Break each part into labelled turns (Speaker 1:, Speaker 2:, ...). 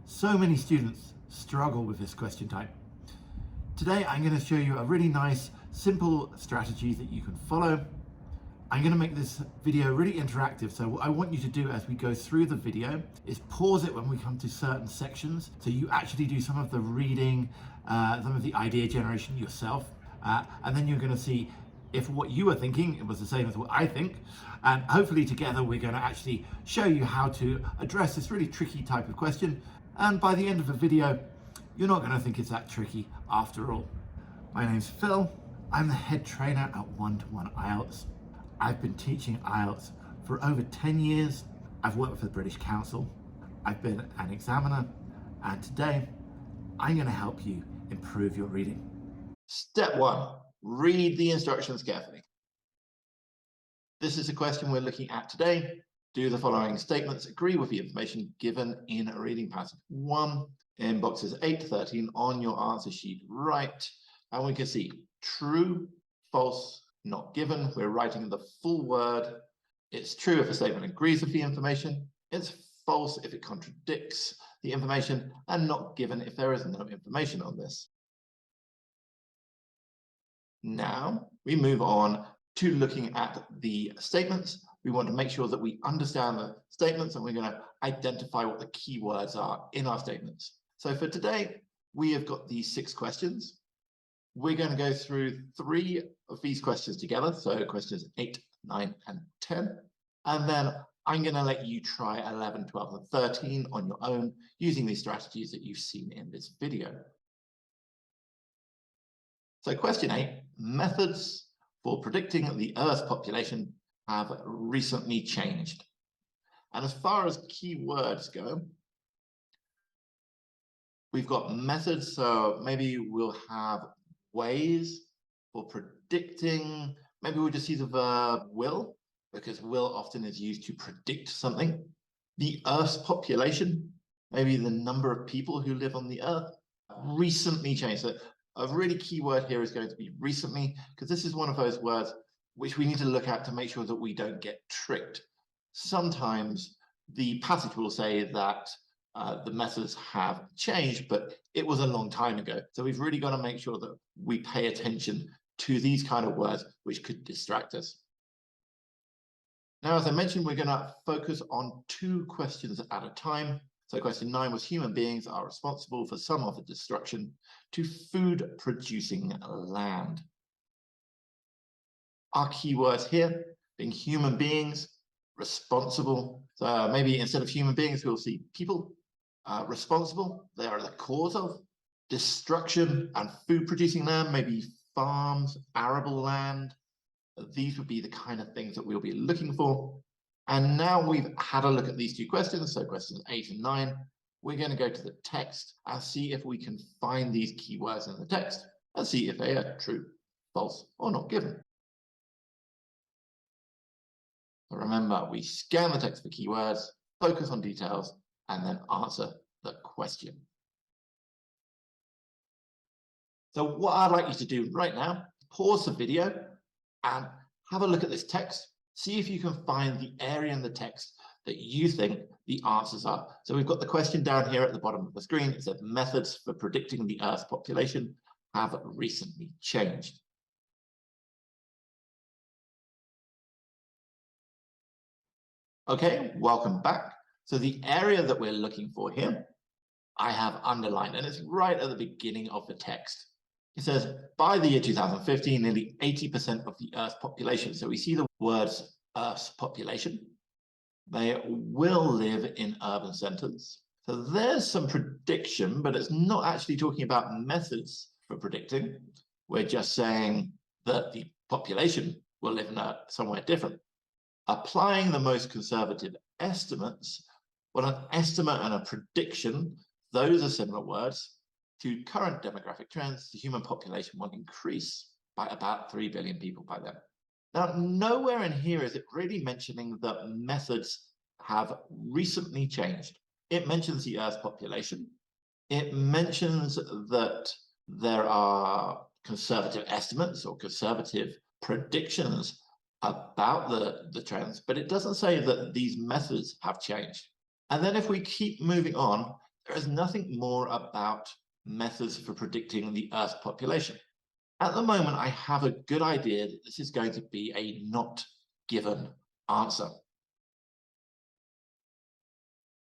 Speaker 1: So many students struggle with this question type. Today I'm going to show you a really nice, simple strategy that you can follow. I'm going to make this video really interactive, so what I want you to do as we go through the video is pause it when we come to certain sections, so you actually do some of the reading, some of the idea generation yourself, and then you're going to see if what you were thinking it was the same as what I think, and hopefully together we're going to actually show you how to address this really tricky type of question, and by the end of the video you're not going to think it's that tricky after all. My name's Phil. I'm the head trainer at One-to-One IELTS. I've been teaching IELTS for over 10 years. I've worked for the British Council. I've been an examiner, and today I'm going to help you improve your reading. Step 1, read the instructions carefully. This is a question we're looking at today. Do the following statements agree with the information given in a reading passage 1 in boxes 8 to 13 on your answer sheet, right? And we can see true, false, not given. We're writing the full word. It's true if a statement agrees with the information. It's false if it contradicts the information, and not given if there is no information on this. Now we move on to looking at the statements. We want to make sure that we understand the statements, and we're going to identify what the key words are in our statements. So for today, we have got these 6 questions. We're going to go through 3 of these questions together, so questions 8, 9, and 10. And then I'm going to let you try 11, 12, and 13 on your own using these strategies that you've seen in this video. So question 8, methods for predicting the Earth's population have recently changed. And as far as keywords go, we've got methods, so maybe we'll have ways for predicting. Maybe we'll just use the verb will, because will often is used to predict something. The Earth's population, maybe the number of people who live on the Earth, recently changed. So a really key word here is going to be recently, because this is one of those words which we need to look at to make sure that we don't get tricked. Sometimes the passage will say that the methods have changed, but it was a long time ago. So we've really got to make sure that we pay attention to these kind of words which could distract us. Now, as I mentioned, we're going to focus on 2 questions at a time. So question 9 was human beings are responsible for some of the destruction to food producing land. Our keywords here being human beings, responsible. So maybe instead of human beings, we'll see people. Responsible, they are the cause of destruction, and food producing land, maybe farms, arable land. These would be the kind of things that we'll be looking for. And now we've had a look at these 2 questions, so questions 8 and 9, we're going to go to the text and see if we can find these keywords in the text and see if they are true, false, or not given. So remember, we scan the text for keywords, focus on details, and then answer the question. So what I'd like you to do right now, pause the video and have a look at this text. See if you can find the area in the text that you think the answers are. So we've got the question down here at the bottom of the screen. It says methods for predicting the Earth's population have recently changed. Okay, welcome back. So the area that we're looking for here, I have underlined, and it's right at the beginning of the text. It says, by the year 2050, nearly 80% of the Earth's population, so we see the words Earth's population, they will live in urban centers. So there's some prediction, but it's not actually talking about methods for predicting. We're just saying that the population will live in somewhere different. Applying the most conservative estimates, well, an estimate and a prediction, those are similar words. To current demographic trends, the human population will increase by about 3 billion people by then. Now, nowhere in here is it really mentioning that methods have recently changed. It mentions the Earth's population. It mentions that there are conservative estimates or conservative predictions about the trends, but it doesn't say that these methods have changed. And then if we keep moving on, there is nothing more about methods for predicting the Earth's population. At the moment, I have a good idea that this is going to be a not given answer.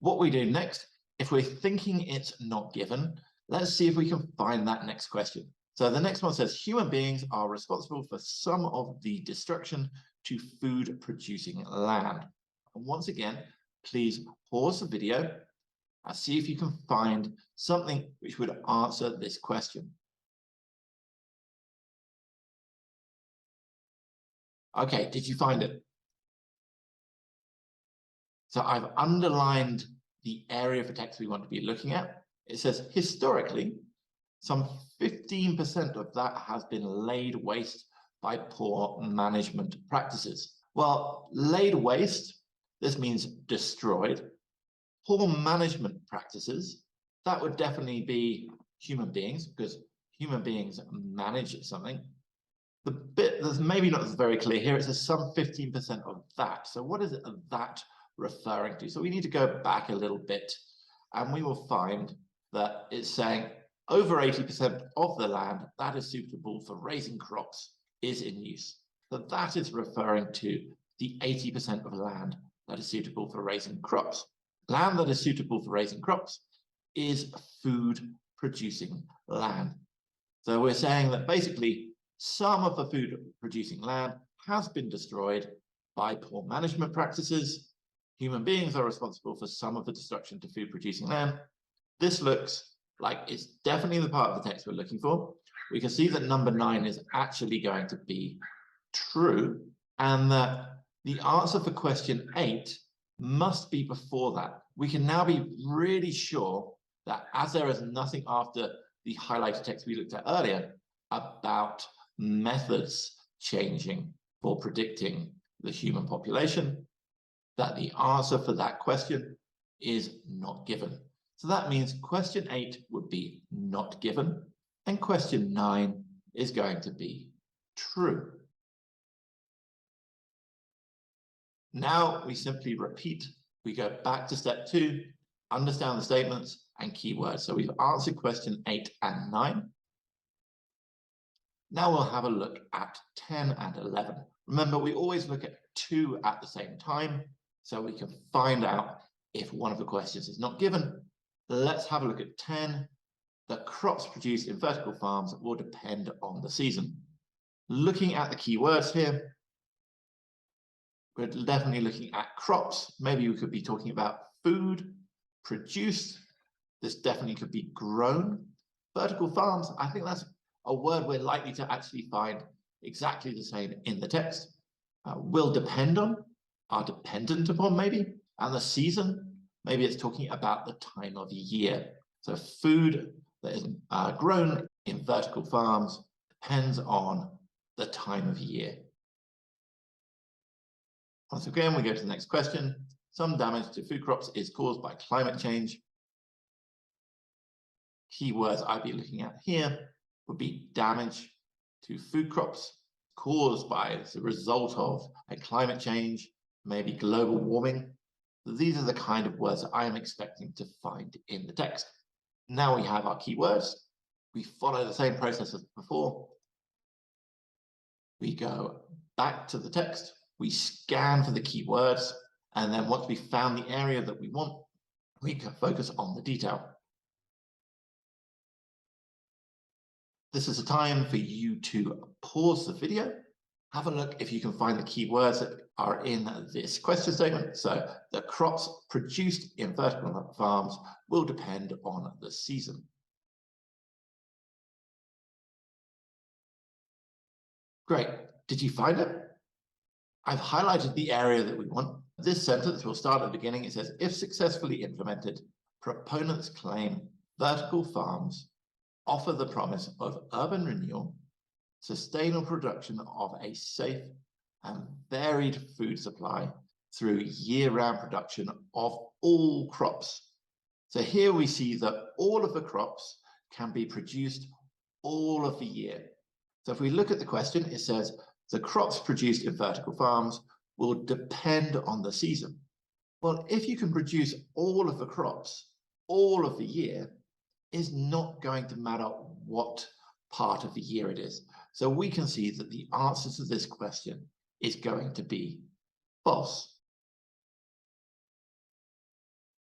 Speaker 1: What we do next, if we're thinking it's not given, let's see if we can find that next question. So the next one says, human beings are responsible for some of the destruction to food-producing land. And once again, please pause the video and see if you can find something which would answer this question. Okay, did you find it? So I've underlined the area of the text we want to be looking at. It says, historically, some 15% of that has been laid waste by poor management practices. Well, laid waste, this means destroyed. Poor management practices, that would definitely be human beings, because human beings manage something. The bit that's maybe not very clear here, it says some 15% of that. So what is it that referring to? So we need to go back a little bit and we will find that it's saying over 80% of the land that is suitable for raising crops is in use. So that is referring to the 80% of land that is suitable for raising crops. Land that is suitable for raising crops is food producing land. So we're saying that basically some of the food producing land has been destroyed by poor management practices. Human beings are responsible for some of the destruction to food producing land. This looks like it's definitely the part of the text we're looking for. We can see that number 9 is actually going to be true, and that the answer for question 8 must be before that. We can now be really sure that as there is nothing after the highlighted text we looked at earlier about methods changing for predicting the human population, that the answer for that question is not given. So that means question 8 would be not given, and question 9 is going to be true. Now we simply repeat. We go back to step 2, understand the statements and keywords. So we've answered question 8 and 9. Now we'll have a look at 10 and 11. Remember, we always look at 2 at the same time, so we can find out if one of the questions is not given. Let's have a look at 10. The crops produced in vertical farms will depend on the season. Looking at the keywords here, we're definitely looking at crops. Maybe we could be talking about food produced. This definitely could be grown. Vertical farms, I think that's a word we're likely to actually find exactly the same in the text. Will depend on, are dependent upon maybe, and the season, maybe it's talking about the time of year. So food that is grown in vertical farms depends on the time of year. Once again, we go to the next question. Some damage to food crops is caused by climate change. Keywords I'd be looking at here would be damage to food crops caused by as a result of a climate change, maybe global warming. These are the kind of words that I am expecting to find in the text. Now we have our keywords. We follow the same process as before. We go back to the text. We scan for the keywords. And then once we've found the area that we want, we can focus on the detail. This is a time for you to pause the video, have a look if you can find the keywords that are in this question statement. So the crops produced in vertical farms will depend on the season. Great. Did you find it? I've highlighted the area that we want. This sentence will start at the beginning. It says, if successfully implemented, proponents claim vertical farms offer the promise of urban renewal, sustainable production of a safe and varied food supply through year-round production of all crops. So here we see that all of the crops can be produced all of the year. So if we look at the question, it says the crops produced in vertical farms will depend on the season. Well, if you can produce all of the crops, all of the year is not going to matter what part of the year it is. So we can see that the answer to this question is going to be false.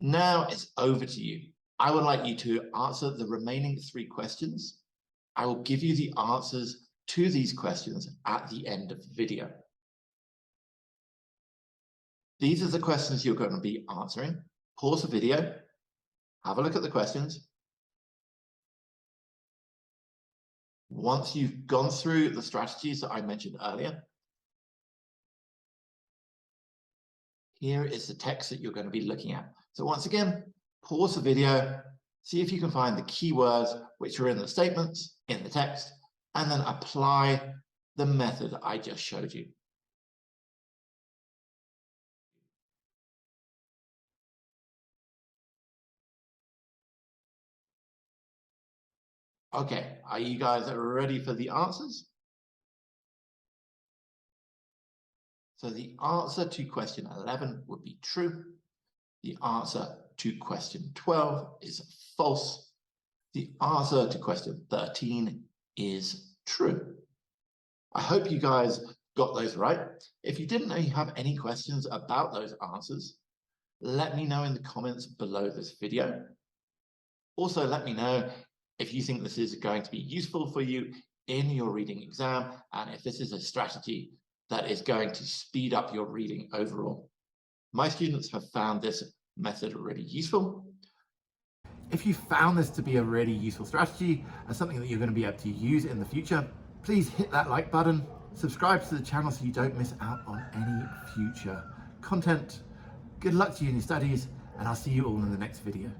Speaker 1: Now it's over to you. I would like you to answer the remaining 3 questions. I will give you the answers to these questions at the end of the video. These are the questions you're going to be answering. Pause the video, have a look at the questions. Once you've gone through the strategies that I mentioned earlier, here is the text that you're going to be looking at. So once again, pause the video, see if you can find the keywords which are in the statements, in the text, and then apply the method I just showed you. Okay, are you guys ready for the answers? So the answer to question 11 would be true. The answer to question 12 is false. The answer to question 13 is true. I hope you guys got those right. If you didn't know you have any questions about those answers, let me know in the comments below this video. Also, let me know if you think this is going to be useful for you in your reading exam, and if this is a strategy that is going to speed up your reading overall. My students have found this method really useful. If you found this to be a really useful strategy and something that you're going to be able to use in the future, please hit that like button, subscribe to the channel so you don't miss out on any future content. Good luck to you in your studies, and I'll see you all in the next video.